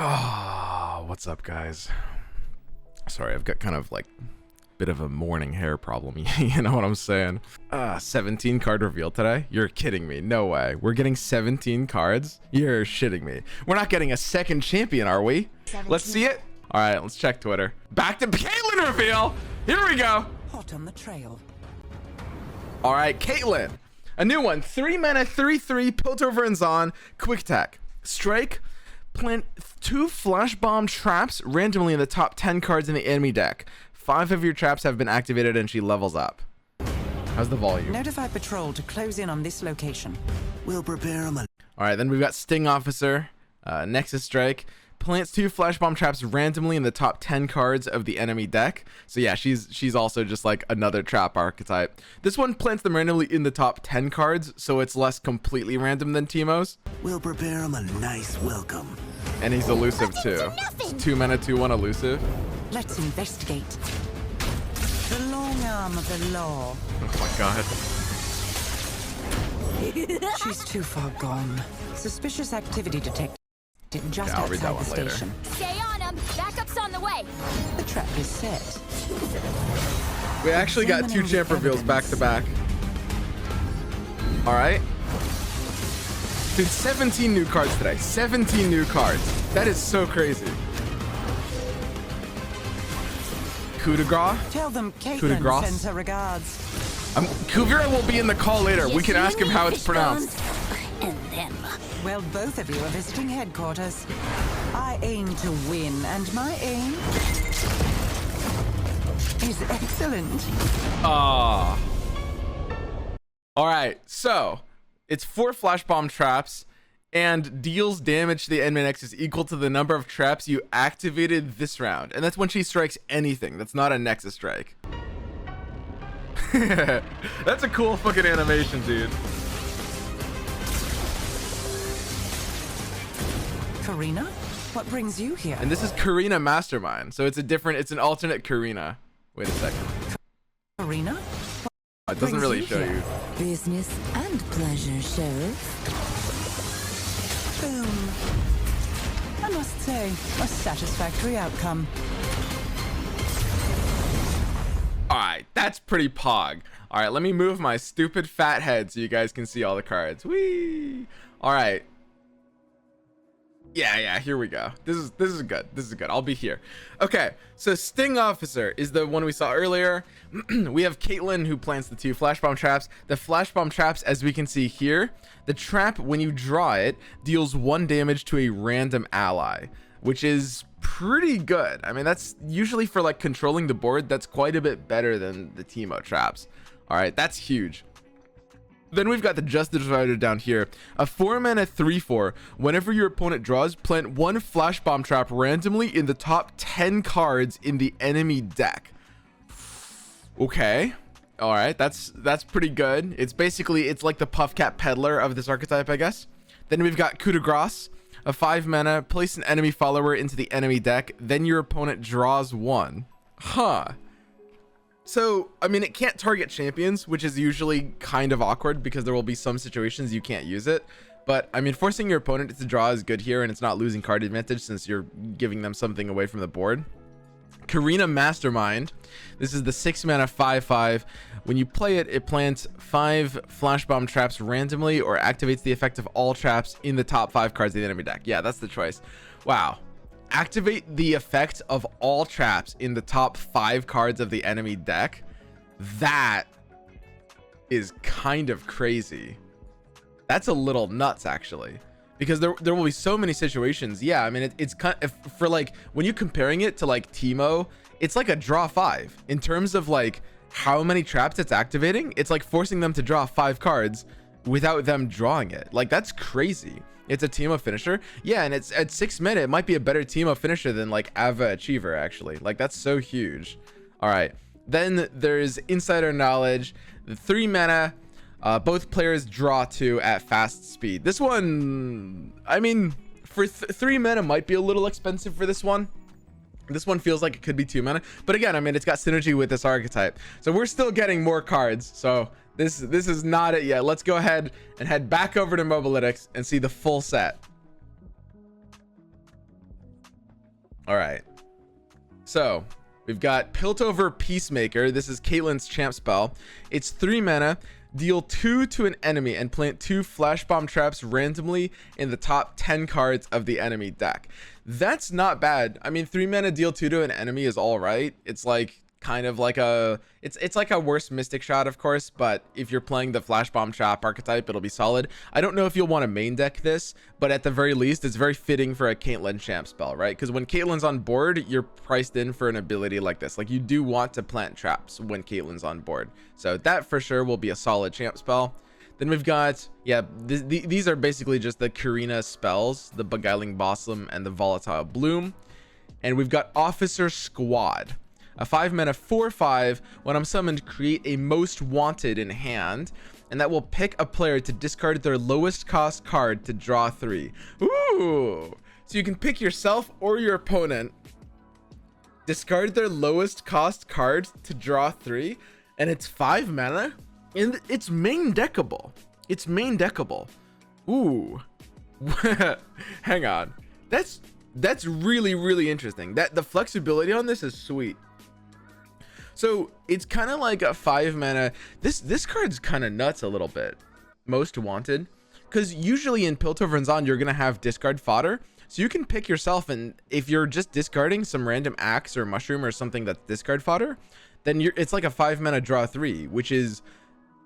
Oh, what's up, guys? Sorry, I've got kind of like a bit of a morning hair problem. You know what I'm saying? 17 card reveal today? You're kidding me. No way. We're getting 17 cards? You're shitting me. We're not getting a second champion, are we? 17. Let's see it. All right, let's check Twitter. Back to Caitlyn reveal. Here we go. Hot on the trail. All right, Caitlyn. A new one. 3 mana, 3/3, Piltover and Zon. Quick attack. Strike. Plant 2 flash bomb traps randomly in the top 10 cards in the enemy deck. 5 of your traps have been activated and she levels up. How's the volume? Notify patrol to close in on this location. We'll prepare them. Alright, then we've got Sting Officer, Nexus Strike. Plants 2 flash bomb traps randomly in the top 10 cards of the enemy deck. So yeah, she's also just like another trap archetype. This one plants them randomly in the top 10 cards, so it's less completely random than Teemo's. We'll prepare him a nice welcome. And he's elusive too. 2 mana, 2/1 elusive. Let's investigate. The long arm of the law. Oh my god. She's too far gone. Suspicious activity detected. Just I'll read that outside one the later. station. Stay on him. Backup's on the way. The trap is set. We actually got 2 champ reveals back to back. All right. Dude, 17 new cards today. 17 new cards. That is so crazy. Coup de grace. Tell them Coup de Caitlyn grace. sends her regards. Kuvira will be in the call later. We can ask him how it's pronounced. And then Well, both of you are visiting headquarters. I aim to win, and my aim is excellent. Ah. All right. So it's 4 flash bomb traps and deals damage to the enemy nexus equal to the number of traps you activated this round. And that's when she strikes anything. That's not a nexus strike. That's a cool fucking animation, dude. Corina, what brings you here? And this is Corina Mastermind. So it's an alternate Corina. Wait a second. Corina? It doesn't really show you. business and pleasure, Sheriff. Boom. I must say, a satisfactory outcome. All right, that's pretty pog. All right, let me move my stupid fat head so you guys can see all the cards. Whee! All right. Yeah, here we go. This is good. This is good. I'll be here. Okay, so Sting Officer is the one we saw earlier. We have Caitlyn who plants the 2 flash bomb traps. The flash bomb traps, as we can see here, the trap, when you draw it, deals 1 damage to a random ally, which is pretty good. I mean, that's usually for like controlling the board. That's quite a bit better than the Teemo traps. All right, that's huge. Then we've got the Justice Rider down here. A 4 mana 3/4. Whenever your opponent draws, plant 1 flash bomb trap randomly in the top 10 cards in the enemy deck. Okay. All right, that's pretty good. It's basically, it's like the Puffcat Peddler of this archetype, I guess. Then we've got Coup de grace. A 5 mana, place an enemy follower into the enemy deck, then your opponent draws 1. Huh. So, I mean, it can't target champions, which is usually kind of awkward because there will be some situations you can't use it. But, I mean, forcing your opponent to draw is good here, and it's not losing card advantage since you're giving them something away from the board. Corina Mastermind. This is the 6 mana 5/5. When you play it, it plants 5 flash bomb traps randomly or activates the effect of all traps in the top 5 cards of the enemy deck. Yeah, that's the choice. Wow. Activate the effect of all traps in the top 5 cards of the enemy deck. That is kind of crazy. That's a little nuts, actually, because there will be so many situations. Yeah, I mean, it's kind of, for like, when you're comparing it to like Teemo, it's like a draw 5 in terms of like how many traps it's activating. It's like forcing them to draw 5 cards without them drawing it. Like, that's crazy. It's a Teemo finisher. Yeah, and it's at 6 mana. It might be a better Teemo finisher than like Ava Achiever, actually. Like, that's so huge. All right. Then there's Insider Knowledge. The 3 mana. Both players draw 2 at fast speed. This one, I mean, for 3 mana might be a little expensive for this one. This one feels like it could be 2 mana. But again, I mean, it's got synergy with this archetype. So we're still getting more cards. So this is not it yet. Let's go ahead and head back over to Mobalytics and see the full set. All right. So we've got Piltover Peacemaker. This is Caitlyn's champ spell. It's 3 mana. Deal 2 to an enemy and plant 2 flash bomb traps randomly in the top 10 cards of the enemy deck. That's not bad. I mean, 3 mana deal 2 to an enemy is all right. It's like kind of like a it's like a worse mystic shot, of course, but if you're playing the flash bomb trap archetype, it'll be solid. I don't know if you'll want to main deck this, but at the very least it's very fitting for a Caitlyn champ spell, right? Because when Caitlyn's on board, you're priced in for an ability like this. Like, you do want to plant traps when Caitlyn's on board, so that for sure will be a solid champ spell. Then we've got, yeah, these are basically just the Corina spells, the Beguiling Blossom and the Volatile Bloom. And we've got Officer Squad, a 5 mana 4/5. When I'm summoned, create a most wanted in hand, and that will pick a player to discard their lowest cost card to draw 3. Ooh, so you can pick yourself or your opponent, discard their lowest cost card to draw 3, and it's 5 mana, and it's main deckable. It's main deckable. Ooh. Hang on, that's really interesting. That the flexibility on this is sweet. So it's kind of like a 5 mana. This card's kind of nuts a little bit. Most wanted, because usually in Piltover and Zon you're gonna have discard fodder, so you can pick yourself, and if you're just discarding some random axe or mushroom or something that's discard fodder, then it's like a 5 mana draw 3, which is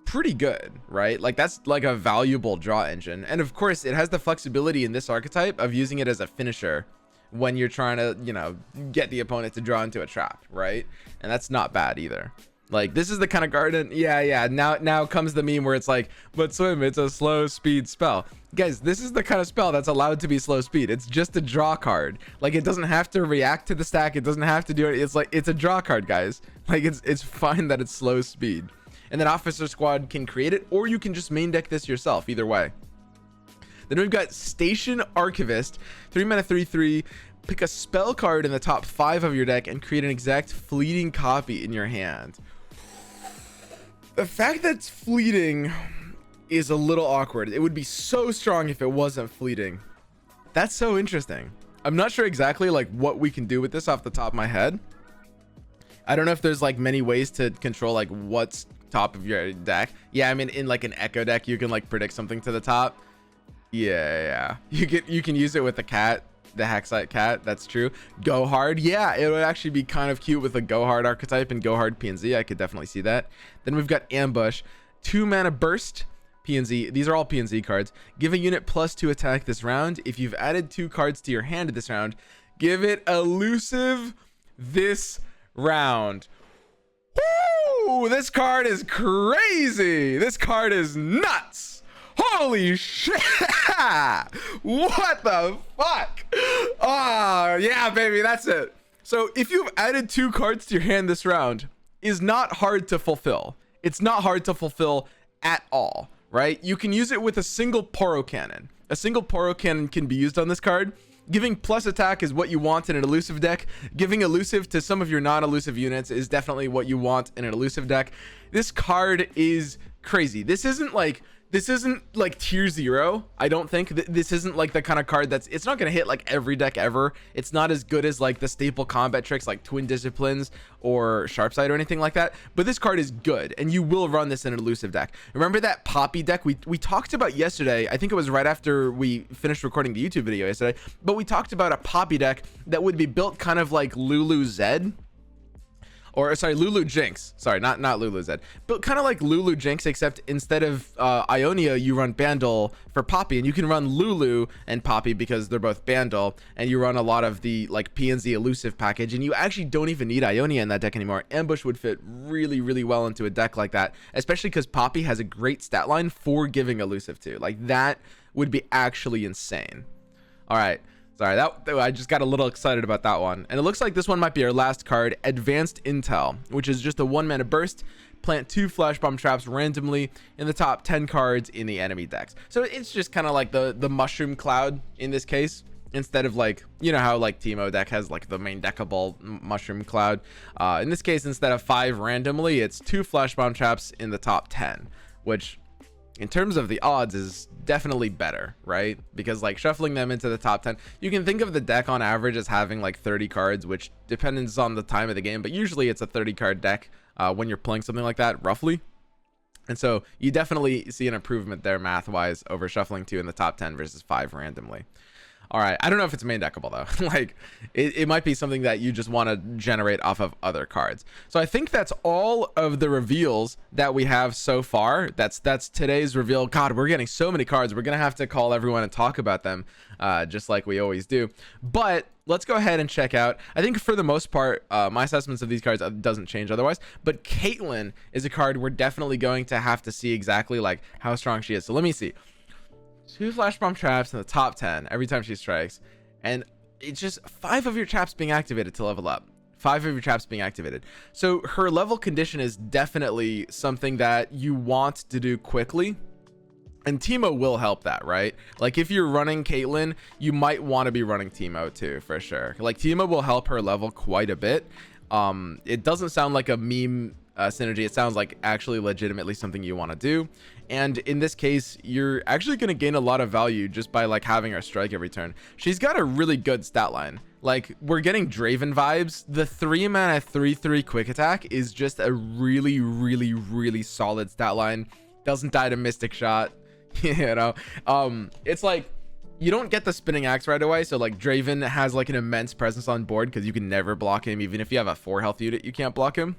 pretty good, right? Like, that's like a valuable draw engine. And of course it has the flexibility in this archetype of using it as a finisher when you're trying to, you know, get the opponent to draw into a trap, right? And that's not bad either. Like, this is the kind of garden. Yeah, now comes the meme where it's like, but Swim, it's a slow speed spell. Guys, this is the kind of spell that's allowed to be slow speed. It's just a draw card. Like, it doesn't have to react to the stack, it doesn't have to do it. It's like, it's a draw card, guys. Like, it's fine that it's slow speed. And then Officer Squad can create it, or you can just main deck this yourself, either way. Then we've got Station Archivist, 3 mana 3/3. Pick a spell card in the top 5 of your deck and create an exact fleeting copy in your hand. The fact that it's fleeting is a little awkward. It would be so strong if it wasn't fleeting. That's so interesting. I'm not sure exactly like what we can do with this off the top of my head. I don't know if there's like many ways to control like what's top of your deck. Yeah, I mean, in like an echo deck you can like predict something to the top. Yeah, you can use it with the cat, the Hacksite cat. That's true. Go hard, yeah, it would actually be kind of cute with a go hard archetype and go hard PNZ. I could definitely see that. Then we've got Ambush, 2 mana burst PNZ. These are all PNZ cards. Give a unit +2 attack this round. If you've added 2 cards to your hand this round, give it elusive this round. Woo! This card is crazy. This card is nuts. Holy shit. What the fuck? Oh yeah, baby, that's it. So if you've added 2 cards to your hand this round, is not hard to fulfill. It's not hard to fulfill at all, right? You can use it with a single Poro Cannon. A single Poro Cannon can be used on this card. Giving plus attack is what you want in an elusive deck. Giving elusive to some of your non-elusive units is definitely what you want in an elusive deck. This card is crazy. This isn't like tier 0. I don't think this isn't like the kind of card it's not going to hit like every deck ever. It's not as good as like the staple combat tricks like Twin Disciplines or Sharpsight or anything like that, but this card is good and you will run this in an elusive deck. Remember that Poppy deck we talked about yesterday? I think it was right after we finished recording the YouTube video yesterday, but we talked about a Poppy deck that would be built kind of like Lulu Zed. Or sorry, Lulu Jinx. Sorry, not Lulu Zed, but kind of like Lulu Jinx, except instead of Ionia, you run Bandle for Poppy, and you can run Lulu and Poppy because they're both Bandle, and you run a lot of the like PNZ elusive package, and you actually don't even need Ionia in that deck anymore. Ambush would fit really well into a deck like that, especially because Poppy has a great stat line for giving elusive too. Like, that would be actually insane. All right. Sorry, I just got a little excited about that one. And it looks like this one might be our last card, Advanced Intel, which is just a 1 mana burst. Plant 2 flash bomb traps randomly in the top 10 cards in the enemy decks. So it's just kind of like the mushroom cloud in this case, instead of like, you know how like Teemo deck has like the main deckable mushroom cloud. In this case, instead of 5 randomly, it's 2 flash bomb traps in the top 10, which in terms of the odds is definitely better, right? Because like shuffling them into the top 10, you can think of the deck on average as having like 30 cards, which depends on the time of the game, but usually it's a 30 card deck when you're playing something like that, roughly. And so you definitely see an improvement there math wise over shuffling 2 in the top 10 versus 5 randomly. All right, I don't know if it's main deckable though. Like it might be something that you just want to generate off of other cards. So I think that's all of the reveals that we have so far. That's today's reveal. God, we're getting so many cards. We're gonna have to call everyone and talk about them, just like we always do. But let's go ahead and check out. I think for the most part, my assessments of these cards doesn't change otherwise. But Caitlyn is a card we're definitely going to have to see exactly like how strong she is. So let me see. 2 flash bomb traps in the top 10 every time she strikes, and it's just 5 of your traps being activated to level up. 5 of your traps being activated. So her level condition is definitely something that you want to do quickly, and Teemo will help that, right? Like if you're running Caitlyn, you might want to be running Teemo too, for sure. Like Teemo will help her level quite a bit. It doesn't sound like a meme synergy. It sounds like actually legitimately something you want to do, and in this case you're actually going to gain a lot of value just by like having her strike every turn. She's got a really good stat line. Like we're getting Draven vibes. The 3 mana 3/3 quick attack is just a really solid stat line. Doesn't die to Mystic Shot. You know, it's like you don't get the spinning axe right away, so like Draven has like an immense presence on board because you can never block him. Even if you have a 4 health unit, you can't block him.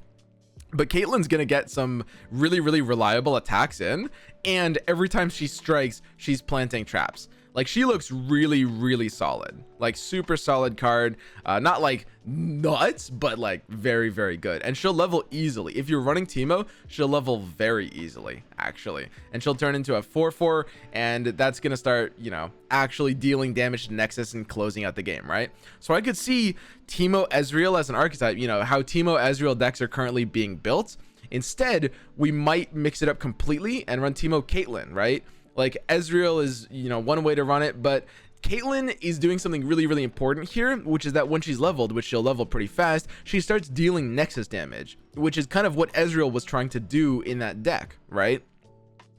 But Caitlyn's gonna get some really reliable attacks in, and every time she strikes, she's planting traps. Like she looks really solid, like super solid card. Not like nuts, but like very good. And she'll level easily. If you're running Teemo, she'll level very easily actually, and she'll turn into a 4/4, and that's gonna start, you know, actually dealing damage to Nexus and closing out the game, right? So I could see Teemo Ezreal as an archetype. You know how Teemo Ezreal decks are currently being built. Instead, we might mix it up completely and run Teemo Caitlyn, right? Like Ezreal is, you know, one way to run it, but Caitlyn is doing something really important here, which is that when she's leveled, which she'll level pretty fast, she starts dealing Nexus damage, which is kind of what Ezreal was trying to do in that deck, right?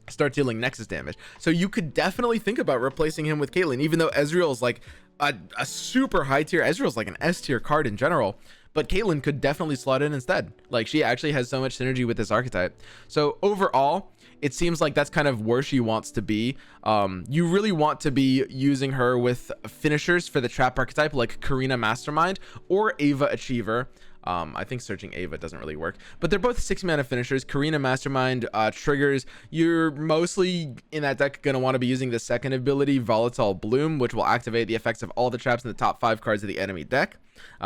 Start dealing Nexus damage. So you could definitely think about replacing him with Caitlyn, even though Ezreal is like a super high tier. Ezreal is like an S tier card in general, but Caitlyn could definitely slot in instead. Like she actually has so much synergy with this archetype. So overall, it seems like that's kind of where she wants to be. You really want to be using her with finishers for the trap archetype like Corina Mastermind or Ava Achiever. I think searching Ava doesn't really work, but they're both 6 mana finishers. Corina Mastermind triggers. You're mostly in that deck going to want to be using the second ability, Volatile Bloom, which will activate the effects of all the traps in the top 5 cards of the enemy deck.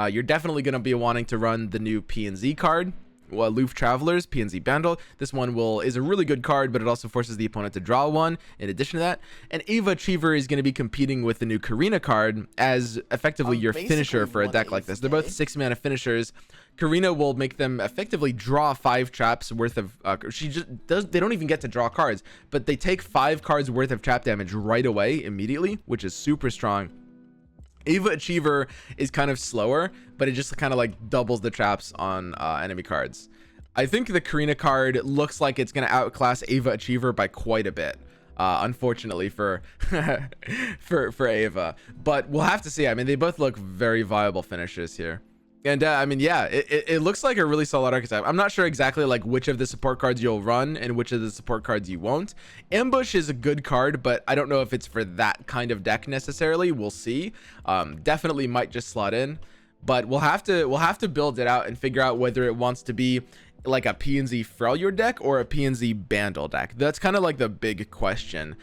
You're definitely going to be wanting to run the new PNZ card. Loof Travelers, PNZ Bandle. This one is a really good card, but it also forces the opponent to draw one in addition to that. And Ava Achiever is going to be competing with the new Corina card as effectively your finisher for a deck like this. They're both 6 mana finishers. Corina will make them effectively draw 5 traps worth of they don't even get to draw cards, but they take 5 cards worth of trap damage right away immediately, which is super strong. Ava Achiever is kind of slower, but it just kind of like doubles the traps on enemy cards. I think the Corina card looks like it's going to outclass Ava Achiever by quite a bit, unfortunately for for Ava, but we'll have to see. I mean, they both look very viable finishers here. And I mean, yeah, it looks like a really solid archetype. I'm not sure exactly like which of the support cards you'll run and which of the support cards you won't. Ambush is a good card, but I don't know if it's for that kind of deck necessarily. We'll see. Definitely might just slot in, but we'll have to build it out and figure out whether it wants to be like a PNZ Freljord deck or a PNZ Bandle deck. That's kind of like the big question,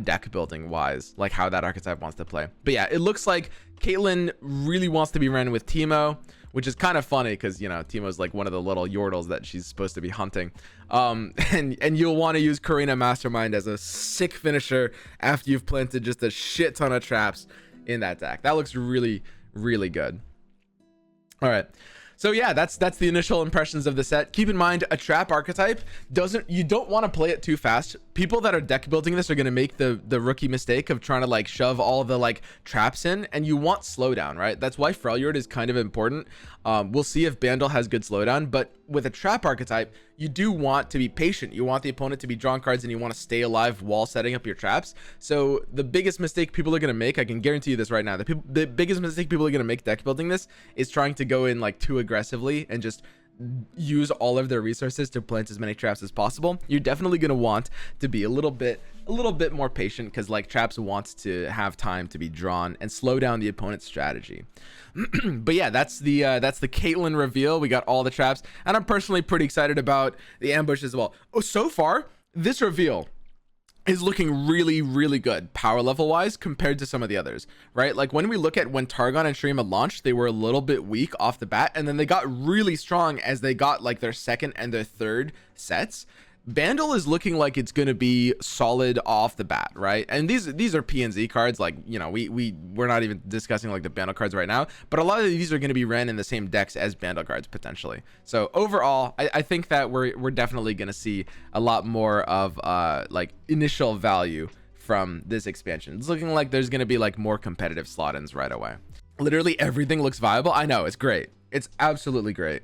deck building wise, like how that archetype wants to play. But yeah, it looks like Caitlyn really wants to be ran with Teemo, which is kind of funny because, you know, Teemo's like one of the little Yordles that she's supposed to be hunting. And you'll want to use Corina Mastermind as a sick finisher after you've planted just a shit ton of traps in that deck. That looks really good. All right. So yeah, that's the initial impressions of the set. Keep in mind, a trap archetype you don't want to play it too fast. People that are deck building this are going to make the rookie mistake of trying to like shove all the like traps in, and you want slowdown, right? That's why Freljord is kind of important. We'll see if Bandle has good slowdown, but with a trap archetype, you do want to be patient. You want the opponent to be drawing cards, and you want to stay alive while setting up your traps. So the biggest mistake people are going to make, I can guarantee you this right now, the biggest mistake people are going to make deck building this is trying to go in like too aggressively and just use all of their resources to plant as many traps as possible. You're definitely going to want to be a little bit more patient, because like traps wants to have time to be drawn and slow down the opponent's strategy. But yeah, that's the Caitlyn reveal. We got all the traps, and I'm personally pretty excited about the ambush as well. Oh, so far this reveal is looking really, really good power level wise compared to some of the others, right? Like when we look at when Targon and Shrema launched, they were a little bit weak off the bat, and then they got really strong as they got like their second and their third sets. Bandle is looking like it's going to be solid off the bat, right? And these are PNZ cards, like, you know, we're not even discussing like the Bandle cards right now, but a lot of these are going to be ran in the same decks as Bandle cards potentially. So overall, I think that we're definitely going to see a lot more of like initial value from this expansion. It's looking like there's going to be like more competitive slot-ins right away. Literally everything looks viable. I know, it's great. It's absolutely great.